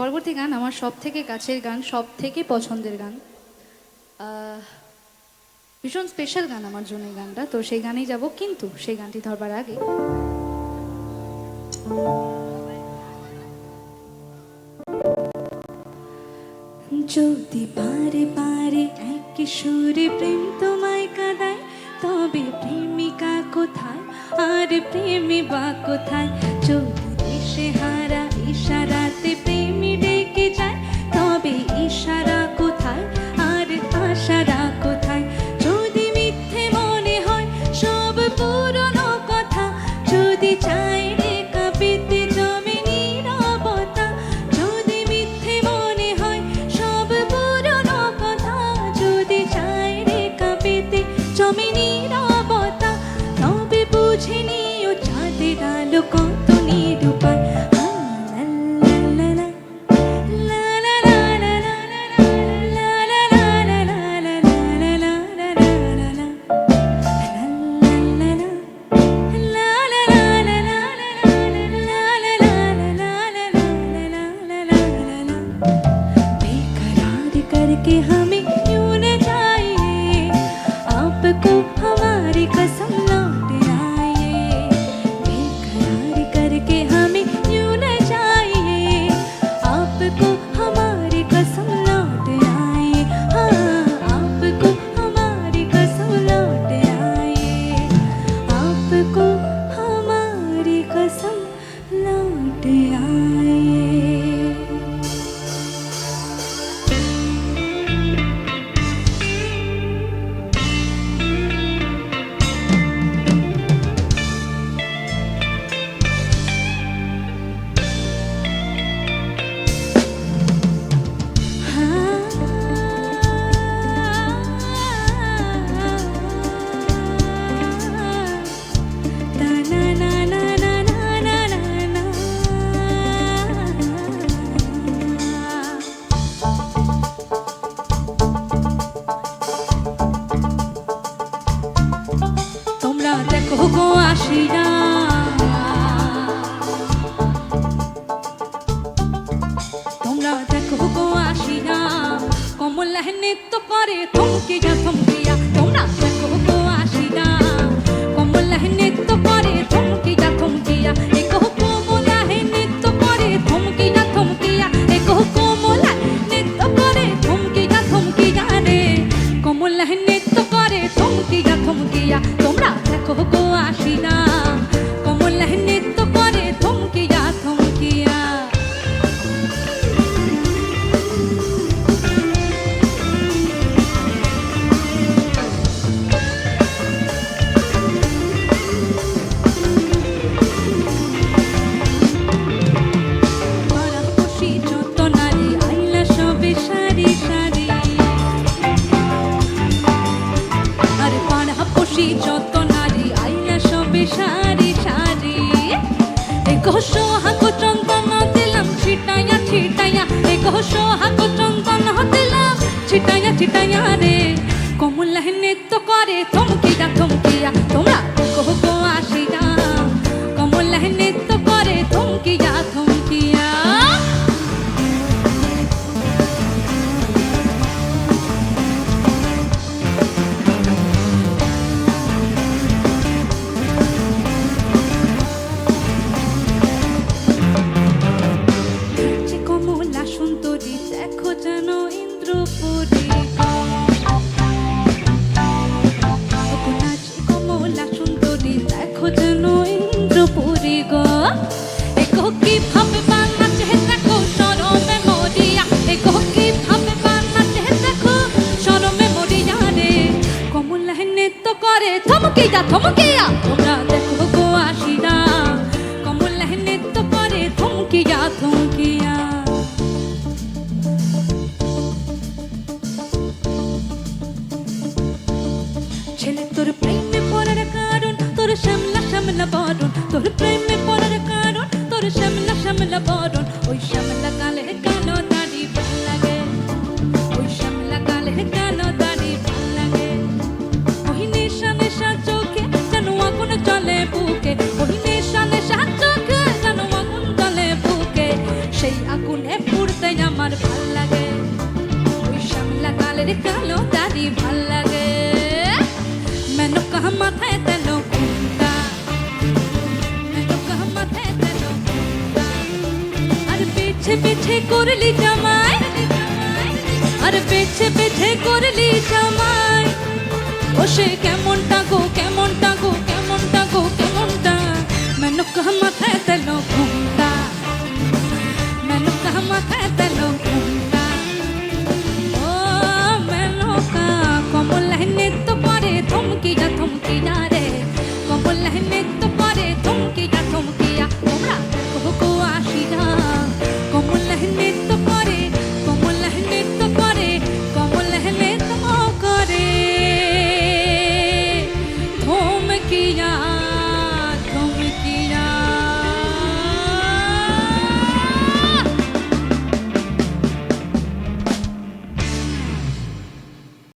পরবর্তী গান আমার সবথেকে কাছের গান, সবথেকে পছন্দের গান, ভীষণ স্পেশাল গান আমার জন্য এই গানটা। তো সেই গানেই যাব, কিন্তু সেই গানটি ধরবার আগে যদি বারে বারে এক সুরে প্রেম তোমায় কাঁদায়, তবে প্রেমিকা কোথায় আর প্রেমী বা কোথায়? যদি দেশে হারা ইশারাতে প্রেমী ডেকে যায়, তবে ইশারা কোথায় আর আশারা কোথায়? যদি মিথ্যে মনে হয় সব পুরনো কথা, যদি চাই রেখা পেতে জমে নীরবতা, যদি মিথ্যে মনে হয় সব পুরনো কথা, যদি চাই রেখা পেতে জমে নীরবতা, তবে বুঝে নিও চাঁদের আলো কত নিরূপায়। करके हमें यूं न जाइए, आपको हमारी कसम लौट आइए। बेकरार करके हमें यूं न जाइए, आपको हमारी कसम लौट आइए। हाँ, आपको हमारी कसम लौट आइए, आपको हमारी कसम लौट आइए। তোমরা দেখো গো আসিরা, তোমরা দেখো গো আসিরা, কমলা নৃত্য করে থমকিয়া থমকিয়া। তোমরা দেখো গো আসিরা, কমলা নৃত্য করে থমকিয়া থমকিয়া। একো কমলা নৃত্য করে থমকিয়া থমকিয়া, একো কমলা নৃত্য করে থমকিয়া থমকিয়া রে, কমলা নৃত্য করে থমকিয়া থমকিয়া। তোমরা দেখো গো আসিরা, কমলা নৃত্য করে থমকিয়া থমকিয়া। পাড়াপড়শি যত নারী আইলা সবে সারি সারি, আরে পাড়াপড়শি যত নারী আইলা সবে সারি সারি। এগো সোহাগ চন্দন দিলাম ছিটাইয়া ছিটাইয়া, এগো সোহাগ চন্দন দিলাম ছিটাইয়া ছিটাইয়া রে, কমলা নৃত্য করে থমকিয়া থমকিয়া। তোমরা দেখো গো আসিরা, কমলা নৃত্য করে থমকিয়া থমকিয়া। যে কমলা সুন্দরী দেখো যেন ইন্দ্রপুরী, কমলা সুন্দরী দেখো যেন ইন্দ্রপুরী গো। এগো কি ভাবে বানাচ্ছে দেখো শরমে মরিয়া, এগো কি ভাবে বানাচ্ছে দেখো শরমে মরিয়া রে, কমলা নৃত্য করে থমকিয়া থমকিয়া। তোমরা দেখো গো আসিরা, কমলা নৃত্য করে থমকিয়া থমকিয়া। ছেলে তোর প্রেমে পড়ার কারণ তোর শ্যামলা শ্যামলা বরণ, তোর প্রেমে পড়ার কারণ তোর শ্যামলা শ্যামলা বরণ। ওই শ্যামলা গালে কেন দাড়ি ভাল লাগে, ওই শ্যামলা গালে কেন দাড়ি ভাল লাগে? ওই নেশা নেশা চোখে যেন আগুন করতে আমার ভাল লাগে ওই শ্যামলা কালের কালো দাড়ি ভাল লাগে মেনকা মাথায় তেল ঘুমটা মেনকা মাথায় তেল ঘুমটা আর পিছে পিছে করলি জামাই আর পিছে পিছে করলি জামাই ও সে কেমনটা গো কেমনটা গো কেমনটা গো কেমনটা মেনকা মাথায় তেল